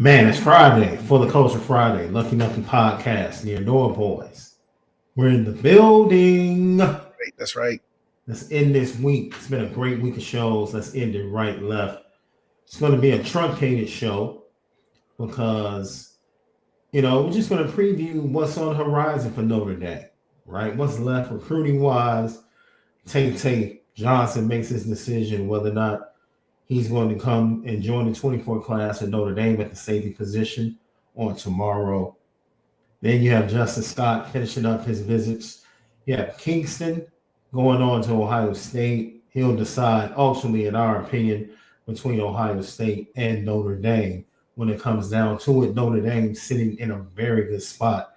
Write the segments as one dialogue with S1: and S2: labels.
S1: Man, it's Friday, Full of Culture Friday, Lucky Nothing Podcast, the Onora Boys. We're in the building.
S2: Right, that's right.
S1: Let's end this week. It's been a great week of shows. Let's end it right, left. It's going to be a truncated show because, we're just going to preview what's on the horizon for Notre Dame, right? What's left recruiting wise. Tay Johnson makes his decision whether or not he's going to come and join the 24 class at Notre Dame at the safety position on tomorrow. Then you have Justin Scott finishing up his visits. You have Kingston going on to Ohio State. He'll decide ultimately, in our opinion, between Ohio State and Notre Dame. When it comes down to it, Notre Dame sitting in a very good spot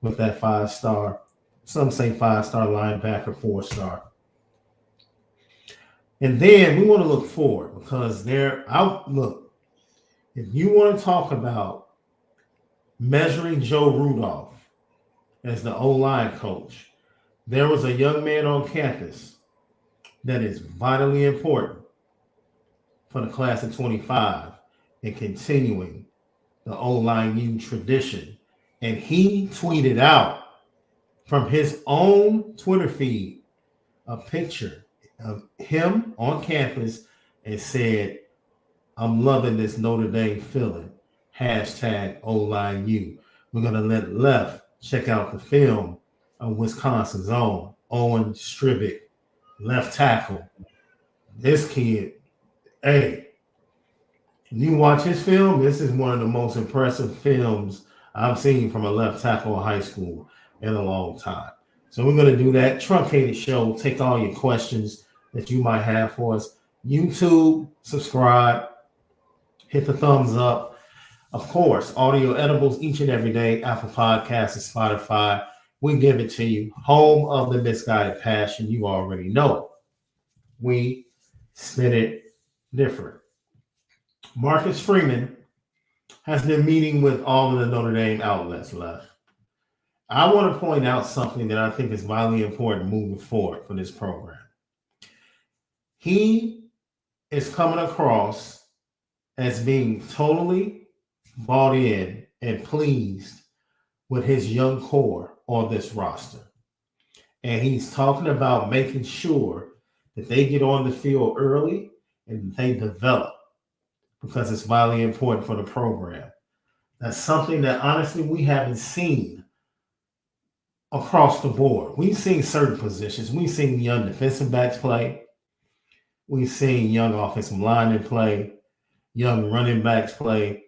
S1: with that 5-star. Some say 5-star linebacker, 4-star. And then we want to look forward because look, if you want to talk about measuring Joe Rudolph as the O-line coach, there was a young man on campus that is vitally important for the class of 25 and continuing the O-line U tradition. And he tweeted out from his own Twitter feed a picture of him on campus and said, "I'm loving this Notre Dame feeling. Hashtag O-line U." We're going to let Left check out the film of Wisconsin's own Owen Strebig, left tackle. This kid, hey, you watch his film, this is one of the most impressive films I've seen from a left tackle in high school in a long time. So we're going to do that truncated show, take all your questions that you might have for us. YouTube, subscribe, hit the thumbs up. Of course, audio edibles each and every day, Apple Podcasts and Spotify. We give it to you. Home of the misguided passion. You already know. We spin it different. Marcus Freeman has been meeting with all of the Notre Dame outlets left. I want to point out something that I think is vitally important moving forward for this program. He is coming across as being totally bought in and pleased with his young core on this roster. And he's talking about making sure that they get on the field early and they develop because it's vitally important for the program. That's something that honestly we haven't seen across the board. We've seen certain positions. We've seen young defensive backs play. We've seen young offensive linemen play, young running backs play.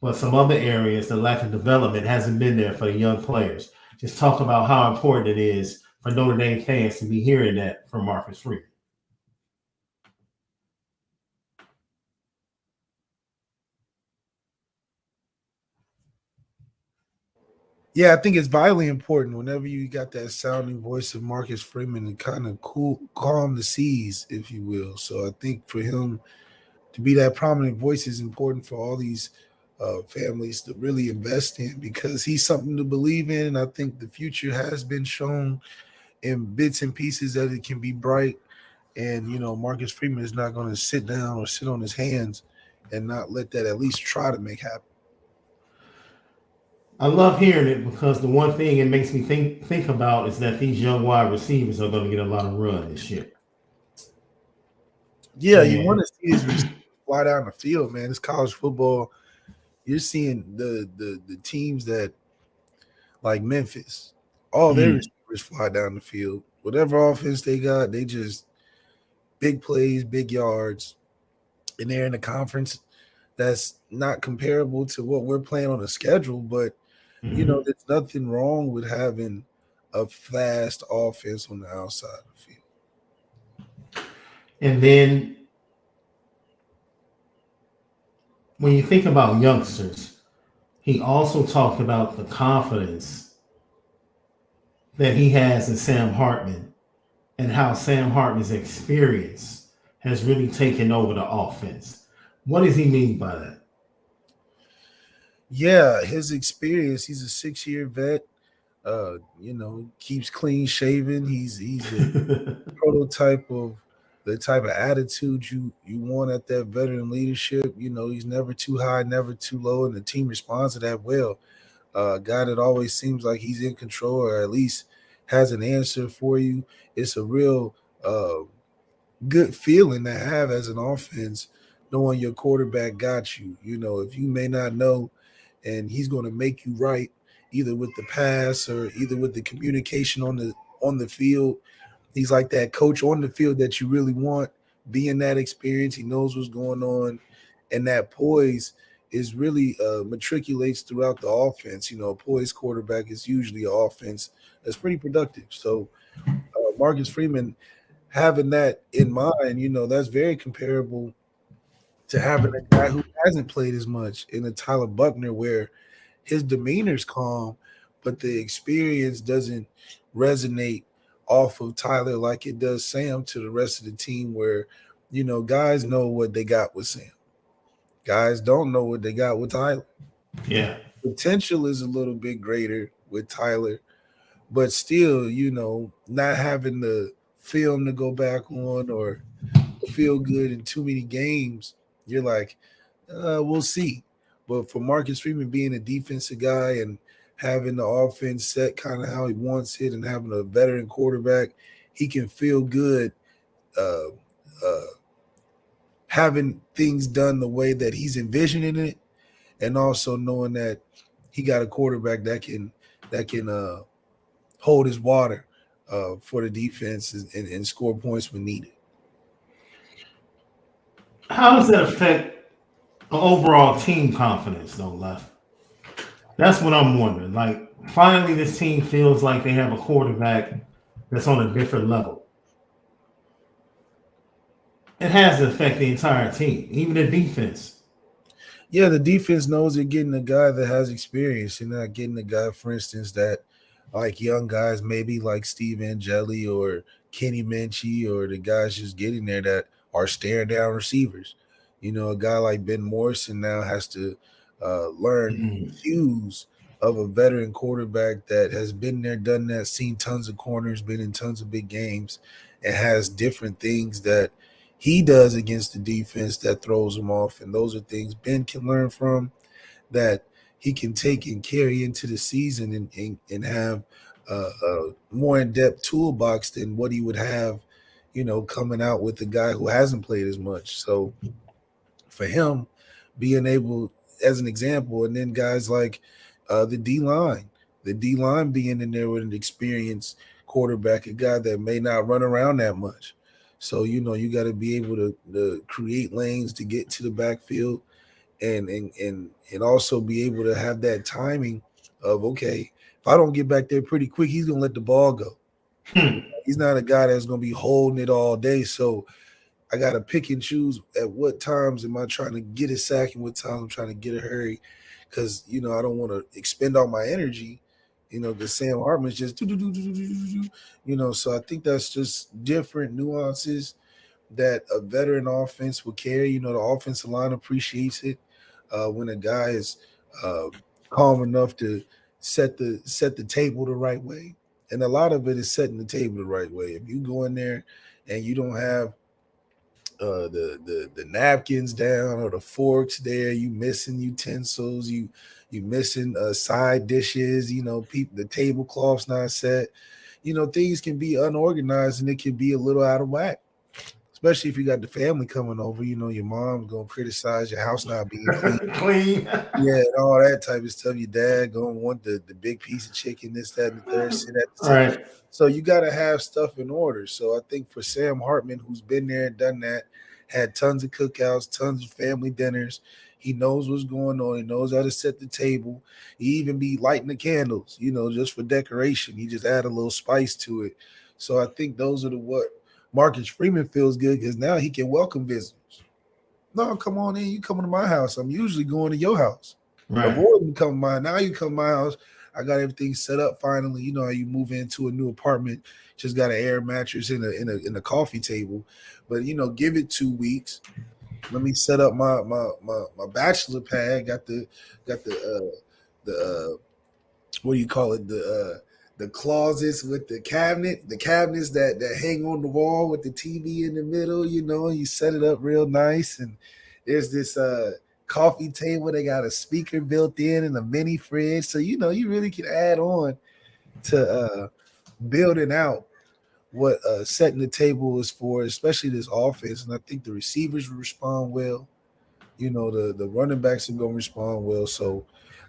S1: But some other areas, the lack of development hasn't been there for the young players. Just talk about how important it is for Notre Dame fans to be hearing that from Marcus Freeman.
S2: Yeah, I think it's vitally important whenever you got that sounding voice of Marcus Freeman to kind of calm the seas, if you will. So I think for him to be that prominent voice is important for all these families to really invest in because he's something to believe in. And I think the future has been shown in bits and pieces that it can be bright. And, Marcus Freeman is not going to sit down or sit on his hands and not let that at least try to make happen.
S1: I love hearing it because the one thing it makes me think about is that these young wide receivers are going to get a lot of run this year.
S2: Yeah, you want to see these receivers fly down the field, man. It's college football. You're seeing the teams that like Memphis, all their receivers fly down the field. Whatever offense they got, they just big plays, big yards, and they're in a conference that's not comparable to what we're playing on the schedule, but there's nothing wrong with having a fast offense on the outside of the field.
S1: And then when you think about youngsters, he also talked about the confidence that he has in Sam Hartman and how Sam Hartman's experience has really taken over the offense. What does he mean by that?
S2: Yeah, his experience. He's a 6-year vet. Keeps clean shaven. He's a prototype of the type of attitude you want at that veteran leadership. He's never too high, never too low, and the team responds to that well. A guy that always seems like he's in control, or at least has an answer for you. It's a real good feeling to have as an offense, knowing your quarterback got you. If you may not know, and he's going to make you right, either with the pass or either with the communication on the field. He's like that coach on the field that you really want. Being that experience, he knows what's going on, and that poise is really matriculates throughout the offense. A poised quarterback is usually an offense that's pretty productive. So Marcus Freeman, having that in mind, that's very comparable to having a guy who hasn't played as much in a Tyler Buckner, where his demeanor's calm, but the experience doesn't resonate off of Tyler like it does Sam to the rest of the team, where, guys know what they got with Sam. Guys don't know what they got with Tyler.
S1: Yeah.
S2: Potential is a little bit greater with Tyler, but still, not having the film to go back on or feel good in too many games, you're like, we'll see. But for Marcus Freeman being a defensive guy and having the offense set kind of how he wants it and having a veteran quarterback, he can feel good uh, uh, having things done the way that he's envisioning it, and also knowing that he got a quarterback that can hold his water for the defense and score points when needed.
S1: How does that affect the overall team confidence, though, Left? That's what I'm wondering. Like, finally, this team feels like they have a quarterback that's on a different level. It has to affect the entire team, even the defense.
S2: Yeah, the defense knows they're getting a guy that has experience. You're not getting a guy, for instance, that like young guys, maybe like Steve Angeli or Kenny Minchie, or the guys just getting there that are staring down receivers. A guy like Ben Morrison now has to learn
S1: Mm.
S2: cues of a veteran quarterback that has been there, done that, seen tons of corners, been in tons of big games, and has different things that he does against the defense that throws him off. And those are things Ben can learn from, that he can take and carry into the season and have a more in-depth toolbox than what he would have, coming out with a guy who hasn't played as much. So for him, being able, as an example, and then guys like the D line being in there with an experienced quarterback, a guy that may not run around that much. So you got to be able to create lanes to get to the backfield, and also be able to have that timing of, okay, if I don't get back there pretty quick, he's gonna let the ball go.
S1: Hmm.
S2: He's not a guy that's gonna be holding it all day. So I got to pick and choose at what times am I trying to get a sack and what times I'm trying to get a hurry, because I don't want to expend all my energy. Because Sam Hartman's just do do do do do do do. So I think that's just different nuances that a veteran offense will carry. The offensive line appreciates it when a guy is uh, calm enough to set the table the right way, and a lot of it is setting the table the right way. If you go in there and you don't have the napkins down or the forks there, you missing utensils, you missing side dishes, people, the tablecloth's not set, things can be unorganized and it can be a little out of whack, especially if you got the family coming over. Your mom's gonna criticize your house not being clean.
S1: Clean.
S2: Yeah, and all that type of stuff. Your dad gonna want the big piece of chicken, this, that, and the third, sit at the
S1: All
S2: table.
S1: right.
S2: So you gotta have stuff in order. So I think for Sam Hartman, who's been there and done that, had tons of cookouts, tons of family dinners, he knows what's going on. He knows how to set the table. He even be lighting the candles, just for decoration. He just add a little spice to it. So I think those are the what Marcus Freeman feels good, because now he can welcome visitors. No, come on in. You coming to my house. I'm usually going to your house.
S1: Right.
S2: Avoiding coming to mine. Now you come to my house. I got everything set up finally. You know how you move into a new apartment, just got an air mattress and a coffee table. But give it 2 weeks. Let me set up my bachelor pad. Got the what do you call it? The the closets with the cabinets that hang on the wall with the TV in the middle, you set it up real nice. And there's this coffee table. They got a speaker built in and a mini fridge. So, you really can add on to building out what setting the table is for, especially this offense. And I think the receivers will respond well. The running backs are going to respond well. So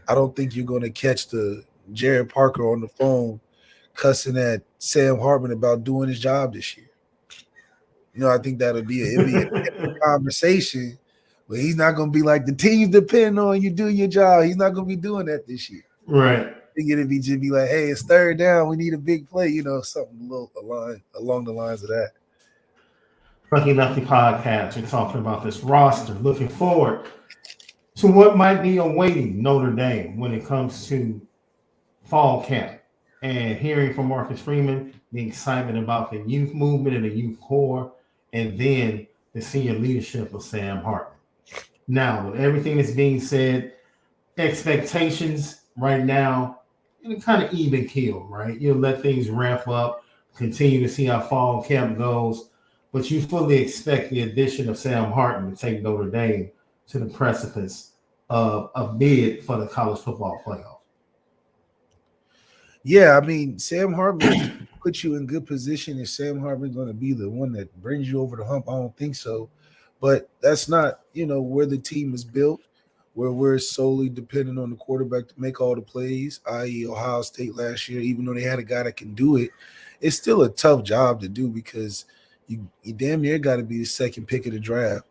S2: I don't think you're going to catch the Jared Parker on the phone cussing at Sam Hartman about doing his job this year. I think it'd be a conversation, but he's not going to be like, the team's depending on you do your job. He's not going to be doing that this year.
S1: Right.
S2: I think it'd be just be like, hey, it's third down. We need a big play, something a little along the lines of that.
S1: Lucky Lefty Podcast. We're talking about this roster. Looking forward to what might be awaiting Notre Dame when it comes to fall camp, and hearing from Marcus Freeman the excitement about the youth movement and the youth core, and then the senior leadership of Sam Hartman. Now, with everything that's being said, expectations right now, kind of even keel, right? You'll let things ramp up, continue to see how fall camp goes, but you fully expect the addition of Sam Hartman to take Notre Dame to the precipice of a bid for the college football playoff.
S2: Yeah, I mean, Sam Hartman puts you in good position. Is Sam Hartman going to be the one that brings you over the hump? I don't think so. But that's not, where the team is built, where we're solely dependent on the quarterback to make all the plays, i.e. Ohio State last year. Even though they had a guy that can do it, it's still a tough job to do, because you damn near got to be the second pick of the draft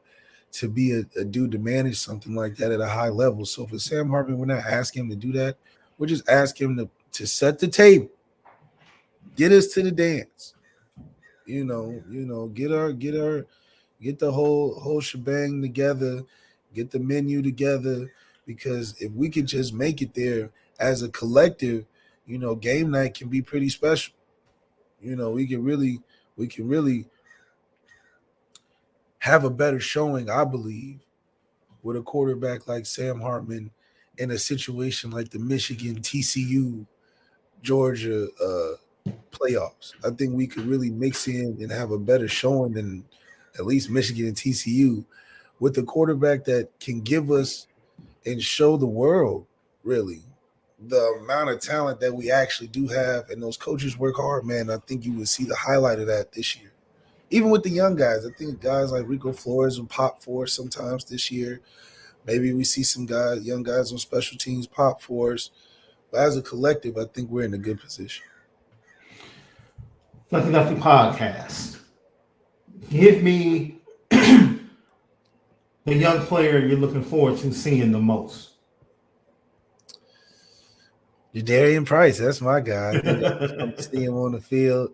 S2: to be a dude to manage something like that at a high level. So for Sam Hartman, we're not asking him to do that. We're just asking him to set the table, get us to the dance, get the whole shebang together, get the menu together, because if we could just make it there as a collective, game night can be pretty special. We can really have a better showing, I believe, with a quarterback like Sam Hartman in a situation like the Michigan, TCU, Georgia playoffs. I think we could really mix in and have a better showing than at least Michigan and TCU, with a quarterback that can give us and show the world, really, the amount of talent that we actually do have. And those coaches work hard, man. I think you would see the highlight of that this year. Even with the young guys, I think guys like Rico Flores will pop for us sometimes this year. Maybe we see some young guys on special teams pop for us. But as a collective, I think we're in a good position.
S1: Lucky Lefty Podcast. Give me the young player you're looking forward to seeing the most.
S2: Jadarian Price, that's my guy. I think I want to see him on the field.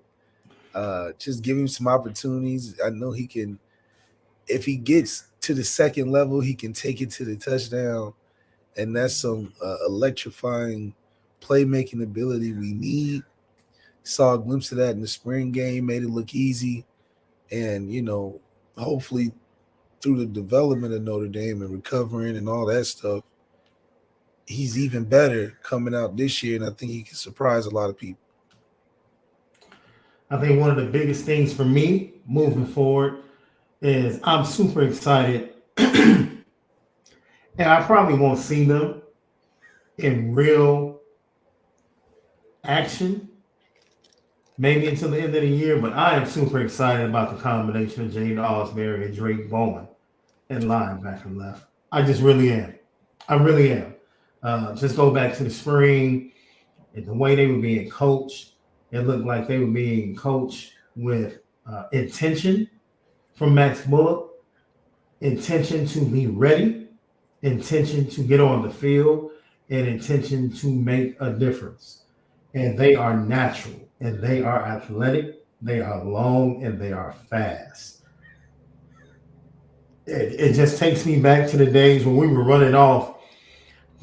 S2: Just give him some opportunities. I know he can. If he gets to the second level, he can take it to the touchdown, and that's some electrifying playmaking ability we need. Saw a glimpse of that in the spring game, made it look easy, and hopefully through the development of Notre Dame and recovering and all that stuff, he's even better coming out this year, and I think he can surprise a lot of people.
S1: I think one of the biggest things for me moving forward is I'm super excited, and I probably won't see them in real action maybe until the end of the year, but I am super excited about the combination of Jane Osbury and Drake Bowen and linebacker left. I just really am. I really am. Just go back to the spring and the way they were being coached. It looked like they were being coached with intention from Max Bullock, intention to be ready, intention to get on the field, and intention to make a difference. And they are natural, and they are athletic, they are long, and they are fast. It just takes me back to the days when we were running off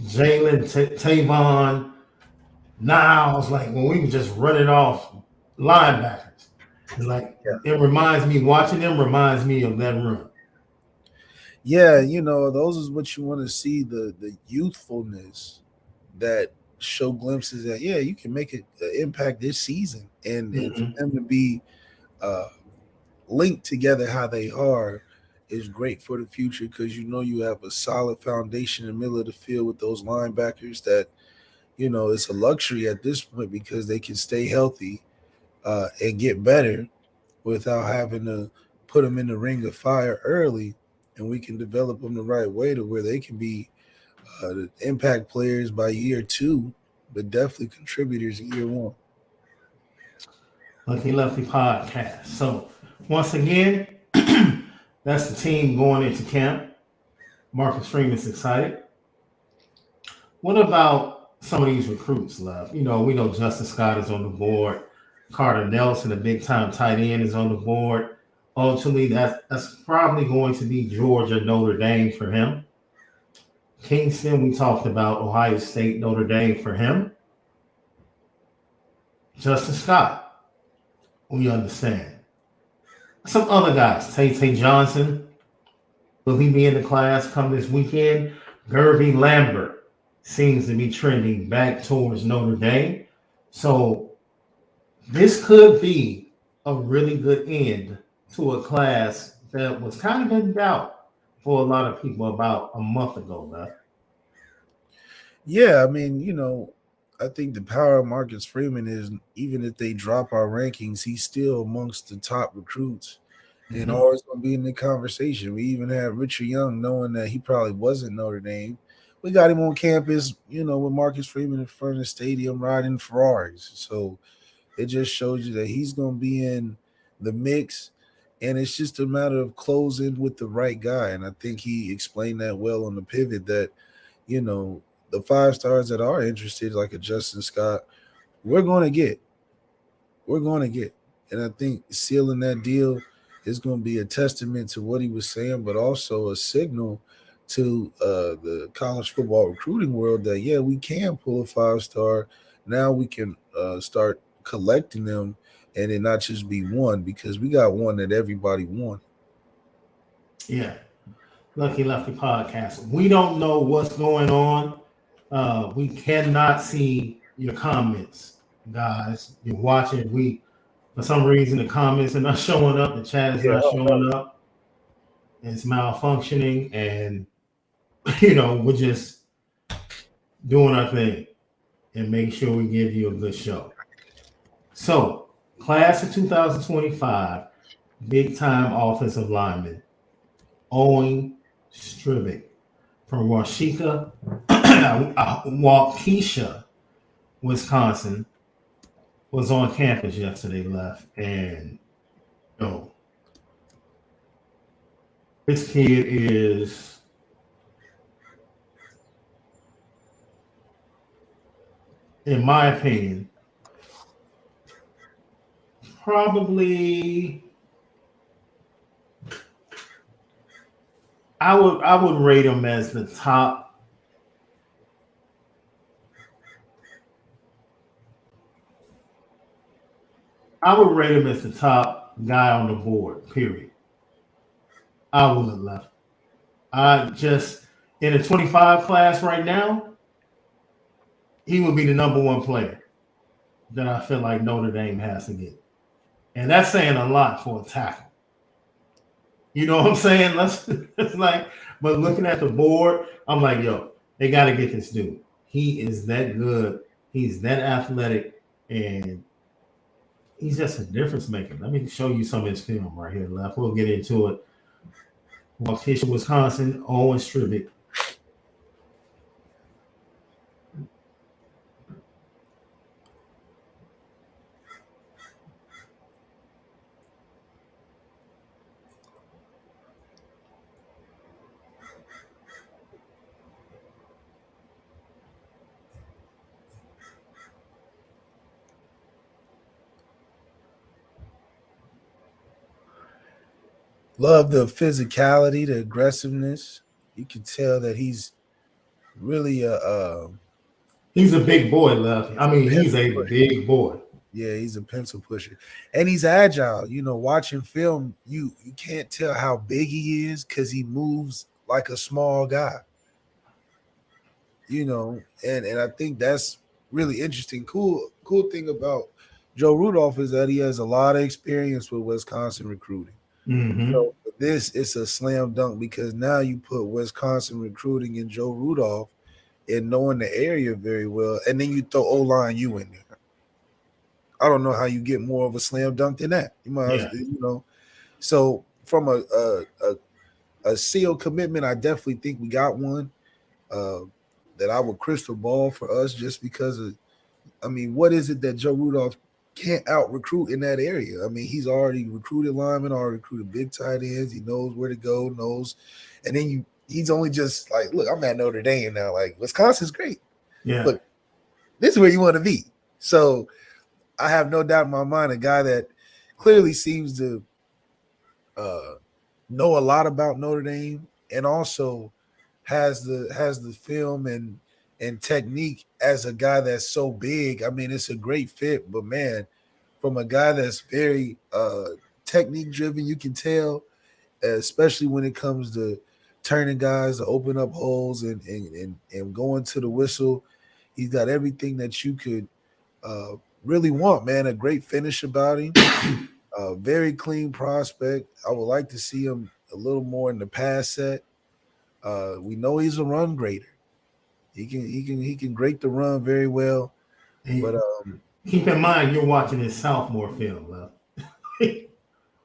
S1: Jalen, Tavon, Niles, like when we were just running off linebackers. It reminds me, watching them reminds me of that run.
S2: Yeah, those is what you want to see, the youthfulness that show glimpses that you can make an impact this season, and for
S1: Mhm.
S2: them to be uh, linked together how they are is great for the future because you have a solid foundation in the middle of the field with those linebackers that it's a luxury at this point because they can stay healthy and get better without having to put them in the ring of fire early, and we can develop them the right way to where they can be the impact players by year two, but definitely contributors in year one.
S1: Lucky Lefty podcast. So once again, that's the team going into camp. Marcus Freeman's excited. What about some of these recruits, Love? We know Justin Scott is on the board. Carter Nelson, a big time tight end, is on the board. Ultimately, that's probably going to be Georgia, Notre Dame for him. Kingston, we talked about Ohio State, Notre Dame for him. Justin Scott, we understand. Some other guys, Tay Johnson, will he be in the class come this weekend? Gerby Lambert seems to be trending back towards Notre Dame. So this could be a really good end to a class that was kind of in doubt for a lot of people about a month ago. Left.
S2: Yeah, I mean, I think the power of Marcus Freeman is even if they drop our rankings, he's still amongst the top recruits and
S1: Mm-hmm.
S2: always going to be in the conversation. We even had Richard Young knowing that he probably wasn't Notre Dame. We got him on campus, with Marcus Freeman in front of the stadium riding Ferraris. So it just shows you that he's going to be in the mix. And it's just a matter of closing with the right guy. And I think he explained that well on the pivot that, you know, the 5 stars that are interested, like a Justin Scott, we're going to get. We're going to get. And I think sealing that deal is going to be a testament to what he was saying, but also a signal to the college football recruiting world that, yeah, we can pull a 5 star. Now we can start collecting them and it not just be one because we got one that everybody won.
S1: Yeah. Lucky Lefty podcast. We don't know what's going on. We cannot see your comments, guys. You're watching. For some reason, the comments are not showing up. The chat is
S2: Yeah,
S1: not showing up. It's malfunctioning, and we're just doing our thing and making sure we give you a good show. So, class of 2025, big time offensive lineman, Owen Strebig from Waukesha, Wisconsin, was on campus yesterday, Left, and this kid is in my opinion, probably I would rate him as the top. I would rate him as the top guy on the board. Period. I would have left. I just in the 25 class right now, he would be the number one player that I feel like Notre Dame has to get, and that's saying a lot for a tackle. You know what I'm saying? It's like, but looking at the board, I'm like, yo, they got to get this dude. He is that good. He's that athletic, and he's just a difference maker. Let me show you some of his film right here, Left. We'll get into it. Waukesha, Wisconsin, Owen Strebig.
S2: love the physicality, the aggressiveness. You can tell that he's really
S1: He's a big boy, Left. I
S2: a
S1: mean, he's
S2: pencil
S1: a
S2: pusher.
S1: big boy.
S2: Yeah, he's a pencil pusher, and he's agile. Watching film, you can't tell how big he is because he moves like a small guy. And I think that's really interesting. Cool thing about Joe Rudolph is that he has a lot of experience with Wisconsin recruiting.
S1: Mm-hmm.
S2: So for this, it's a slam dunk because now you put Wisconsin recruiting in Joe Rudolph and knowing the area very well, and then you throw O-line you in there. I don't know how you get more of a slam dunk than that. You might,
S1: Yeah.
S2: So from a seal commitment, I definitely think we got one uh, that I would crystal ball for us just because of. I mean, what is it that Joe Rudolph can't out recruit in that area? I mean, he's already recruited linemen, already recruited big tight ends. He knows where to go, and then he's only just like, look, I'm at Notre Dame now. Like, Wisconsin's great.
S1: Yeah.
S2: Look, this is where you want to be. So I have no doubt in my mind a guy that clearly seems to know a lot about Notre Dame and also has the film and technique as a guy that's so big. I mean, it's a great fit, but man, from a guy that's very technique driven, you can tell, especially when it comes to turning guys to open up holes and going to the whistle. He's got everything that you could really want, man. A great finish about him. Very clean prospect. I would like to see him a little more in the pass set. We know he's a run grader. He can grate the run very well.
S1: And
S2: But
S1: keep in mind, you're watching his sophomore film, love.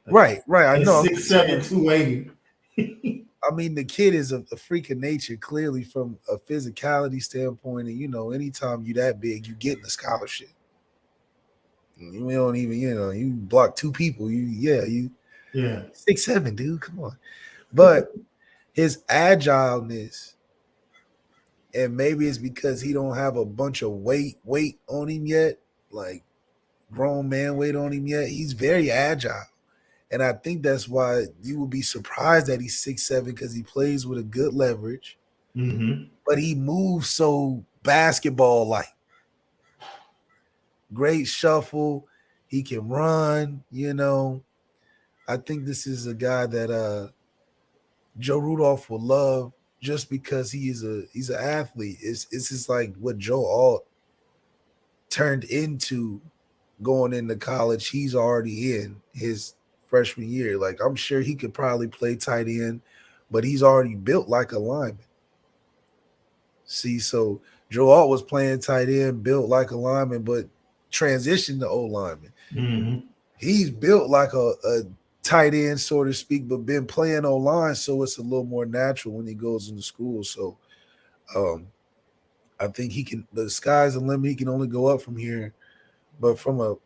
S2: right. I
S1: It's
S2: know.
S1: 6'7", 280.
S2: I mean, the kid is a freak of nature, clearly from a physicality standpoint. And anytime you that big, you get in a scholarship. You don't even, you block two people.
S1: Yeah.
S2: 6'7", dude. Come on. But his agileness, and maybe it's because he don't have a bunch of weight on him yet, like grown man weight on him yet. He's very agile. And I think that's why you would be surprised that he's 6'7", because he plays with a good leverage.
S1: Mm-hmm.
S2: But he moves so basketball-like. Great shuffle. He can run, I think this is a guy that Joe Rudolph will love just because he's an athlete. It's just like what Joe Alt turned into going into college. He's already in his freshman year. Like, I'm sure he could probably play tight end, but he's already built like a lineman. See, so Joe Alt was playing tight end, built like a lineman, but transitioned to O-lineman.
S1: Mm-hmm.
S2: He's built like a tight end, so to speak, but been playing O-line, so it's a little more natural when he goes into school. So I think the sky's the limit. He can only go up from here. But from a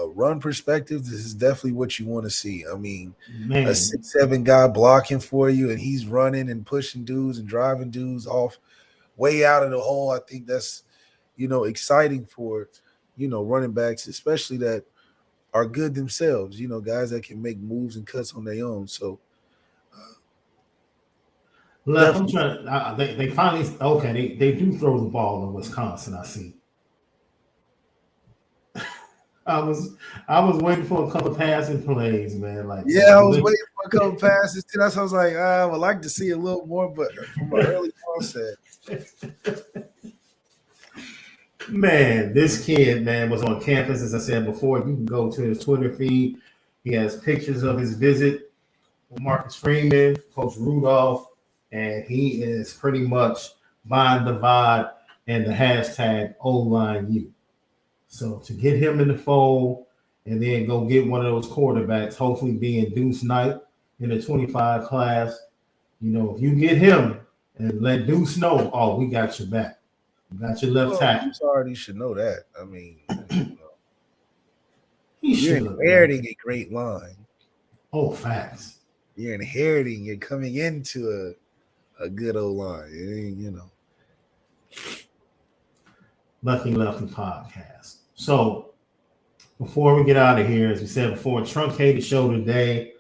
S2: run perspective, this is definitely what you want to see. I mean,
S1: Man.
S2: a 6'7" guy blocking for you, and he's running and pushing dudes and driving dudes off way out of the hole. I think that's, exciting for, running backs, especially that are good themselves, guys that can make moves and cuts on their own. So,
S1: Left, I'm trying. They finally okay. They do throw the ball in Wisconsin. I see. I was waiting for a couple of passing plays, man. Like,
S2: yeah, I was waiting for a couple passes too. That's why I was like, I would like to see a little more, but from an early onset.
S1: Man, this kid, man, was on campus, as I said before. You can go to his Twitter feed. He has pictures of his visit with Marcus Freeman, Coach Rudolph, and he is pretty much buying the vibe and the hashtag O-line-U. So to get him in the fold and then go get one of those quarterbacks, hopefully being Deuce Knight in the 25 class, if you get him and let Deuce know, oh, we got your back. You got your left tackle.
S2: You already should know that. I mean,
S1: You're
S2: inheriting a great line.
S1: Oh, facts.
S2: You're coming into a good old line.
S1: Lucky Lefty podcast. So before we get out of here, as we said before, truncated show today.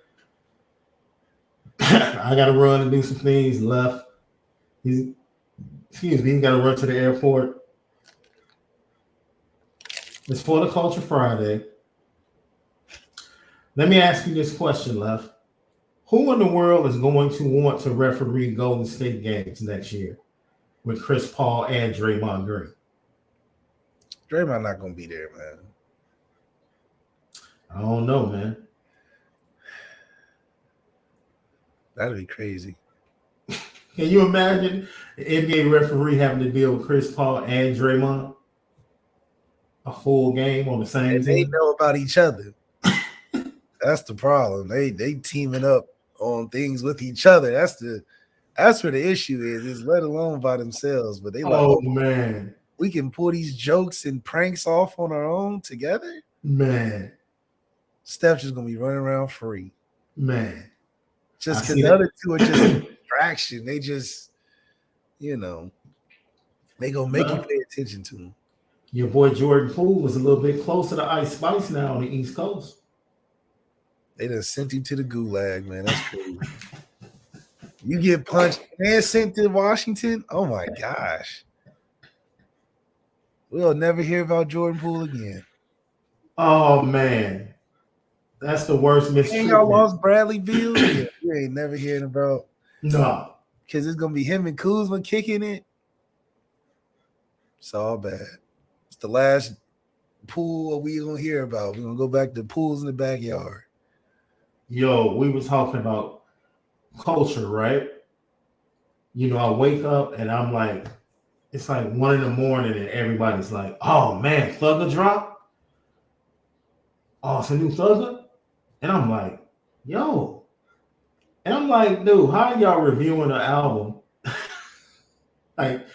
S1: I got to run and do some things. Left. He's got to run to the airport. It's for the Culture Friday. Let me ask you this question, Left. Who in the world is going to want to referee Golden State games next year with Chris Paul and Draymond Green?
S2: Draymond not gonna be there, man.
S1: I don't know, man.
S2: That'd be crazy.
S1: Can you imagine the NBA referee having to deal with Chris Paul and Draymond? A full game on the same
S2: And they
S1: team?
S2: know about each other. That's the problem. They teaming up on things with each other. That's where the issue is let alone by themselves. But they like,
S1: Oh, man.
S2: we can pull these jokes and pranks off on our own together.
S1: Man.
S2: Steph's just gonna be running around free.
S1: Man.
S2: Just because the other two are just a distraction. They just, they gonna make you pay attention to them.
S1: Your boy Jordan Poole was a little bit closer to Ice Spice now on the East Coast.
S2: They done sent him to the gulag, man. That's crazy. You get punched and sent to Washington? Oh my gosh. We'll never hear about Jordan Poole again.
S1: Oh, man. That's the worst mistreatment.
S2: Y'all lost Bradley Beal? Yeah, you ain't never hearing about.
S1: No.
S2: Because it's going to be him and Kuzma kicking it. It's all bad. It's the last Poole we going to hear about. We're going to go back to pools in the backyard.
S1: Yo, we were talking about culture, right? I wake up and I'm like, it's like 1 a.m. and everybody's like, oh, man, Thugger drop? Oh, it's a new Thugger? And I'm like, yo. And I'm like, dude, how are y'all reviewing an album like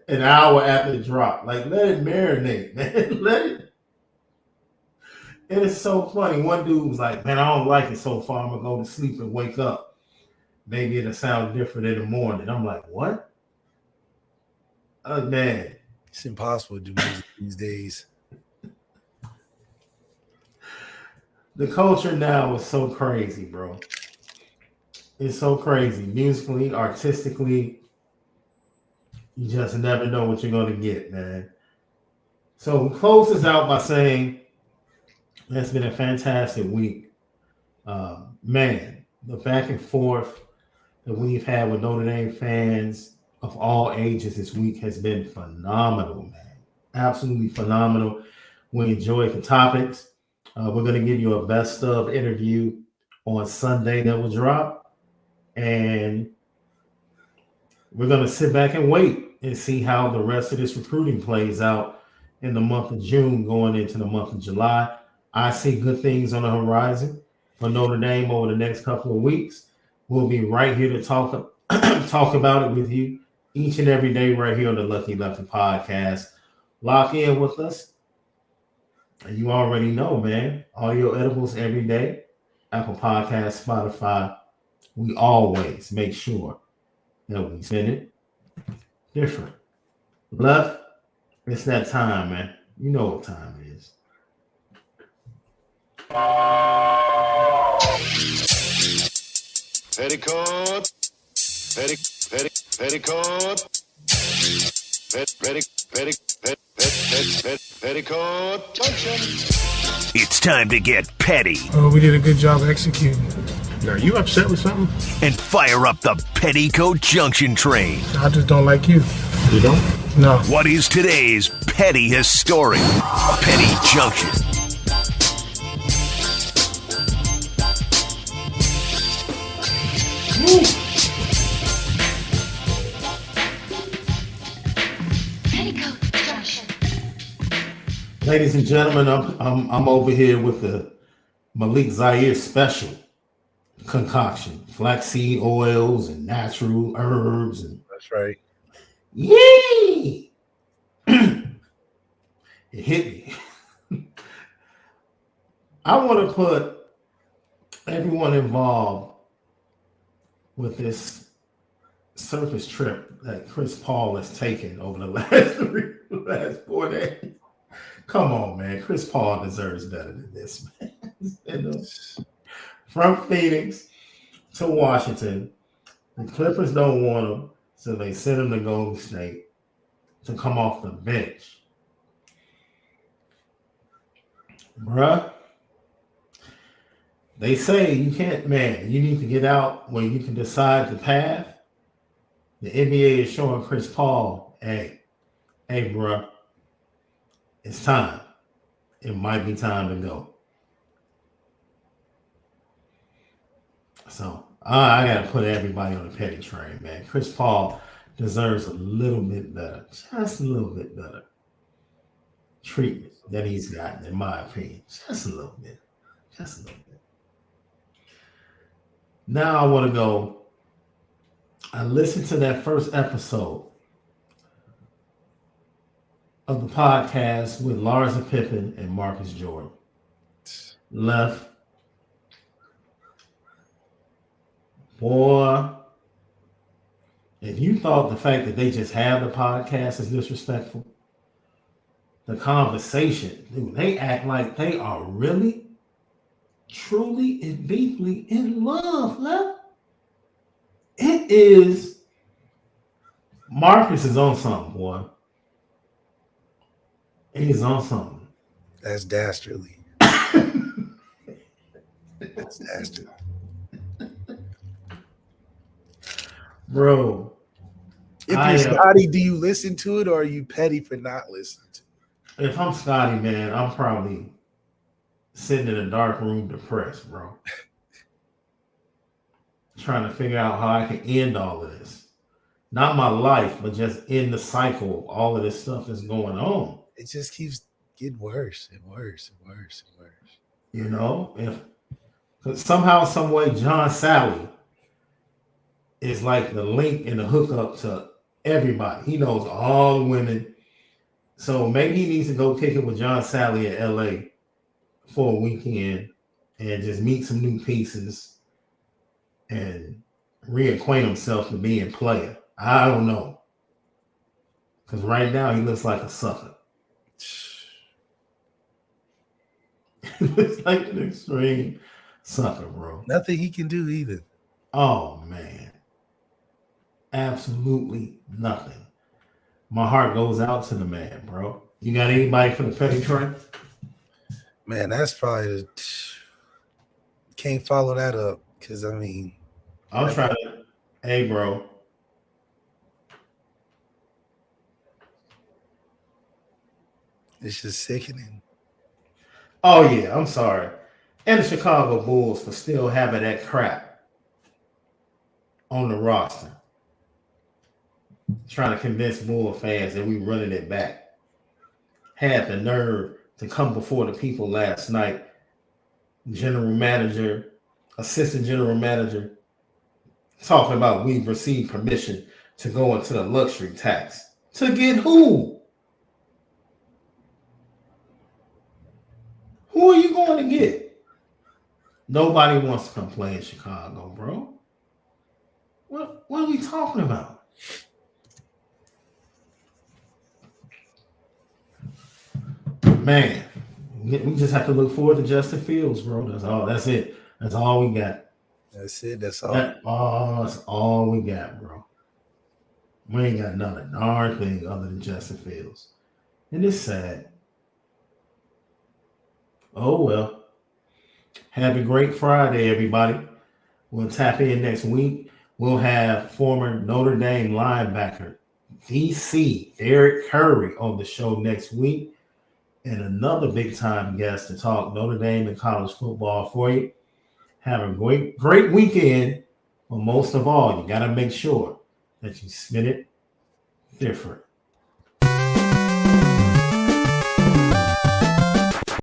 S1: an hour after the drop? Like, let it marinate, man. Let it. And it's so funny. One dude was like, man, I don't like it so far. I'm going to go to sleep and wake up. Maybe it'll sound different in the morning. I'm like, what? Man.
S2: It's impossible to do music these days.
S1: The culture now is so crazy, bro. It's so crazy. Musically, artistically, you just never know what you're going to get, man. So we close this out by saying it's been a fantastic week. Man, the back and forth that we've had with Notre Dame fans of all ages this week has been phenomenal, man. Absolutely phenomenal. We enjoyed the topics. We're going to give you a best of interview on Sunday that will drop. And we're going to sit back and wait and see how the rest of this recruiting plays out in the month of June going into the month of July. I see good things on the horizon for Notre Dame over the next couple of weeks. We'll be right here to talk about it with you each and every day right here on the Lucky Lefty podcast. Lock in with us. You already know, man. Audio edibles every day. Apple Podcasts, Spotify. We always make sure that we send it different. Left, it's that time, man. You know what time it is.
S3: Petticoat. Petticoat Junction.
S4: It's time to get petty.
S5: Oh, we did a good job executing.
S6: Are you upset with something?
S4: And fire up the Petticoat Junction train.
S5: I just don't like you.
S6: You don't?
S5: No.
S4: What is today's pettiest story? Petty Junction.
S1: Ladies and gentlemen, I'm over here with the Malik Zaire special concoction, flaxseed oils and natural herbs, and
S2: That's right.
S1: yay! It hit me. I want to put everyone involved with this surface trip that Chris Paul has taken over the last 4 days. Come on, man. Chris Paul deserves better than this, man. From Phoenix to Washington, the Clippers don't want him, so they sent him to Golden State to come off the bench. Bruh, they say you can't, man, you need to get out when you can decide the path. The NBA is showing Chris Paul, hey, bruh, it's time. It might be time to go. So I got to put everybody on the petty train, man. Chris Paul deserves a little bit better, just a little bit better treatment than he's gotten, in my opinion. Just a little bit. Just a little bit. Now I want to go. I listened to that first episode of the podcast with Larsa Pippen and Marcus Jordan. Left. Boy, if you thought the fact that they just have the podcast is disrespectful, the conversation, dude, they act like they are really, truly, and deeply in love, Left. It is. Marcus is on something, boy. He's on something.
S2: That's dastardly. That's dastardly.
S1: Bro.
S2: If you're Scotty, do you listen to it or are you petty for not listening to it?
S1: If I'm Scotty, man, I'm probably sitting in a dark room depressed, bro. Trying to figure out how I can end all of this. Not my life, but just end the cycle of all of this stuff that's going on.
S2: It just keeps getting worse and worse and worse and worse.
S1: You know, if somehow, some way, John Sally is like the link and the hookup to everybody. He knows all the women. So maybe he needs to go kick it with John Sally in LA for a weekend and just meet some new pieces and reacquaint himself to being player. I don't know. Because right now he looks like a sucker. He looks like an extreme sucker, bro.
S2: Nothing he can do either.
S1: Oh, man. Absolutely nothing. My heart goes out to the man, bro. You got anybody for the petty train?
S2: Man, that's probably can't follow that up because I mean,
S1: I'll try to. Hey, bro.
S2: It's just sickening.
S1: Oh yeah, I'm sorry. And the Chicago Bulls for still having that crap on the roster. Trying to convince Bull fans that we running it back. Had the nerve to come before the people last night. General manager, assistant general manager, talking about we've received permission to go into the luxury tax. To get who? Who are you going to get? Nobody wants to come play in Chicago, bro. What are we talking about? Man, we just have to look forward to Justin Fields, bro. That's all. That's it. That's all we got.
S2: That's it. That's all.
S1: That's all we got, bro. We ain't got another darn thing other than Justin Fields. And it's sad. Oh, well. Have a great Friday, everybody. We'll tap in next week. We'll have former Notre Dame linebacker, DC, Derek Curry, on the show next week. And another big-time guest to talk Notre Dame and college football for you. Have a great weekend. But most of all, you got to make sure that you spin it different.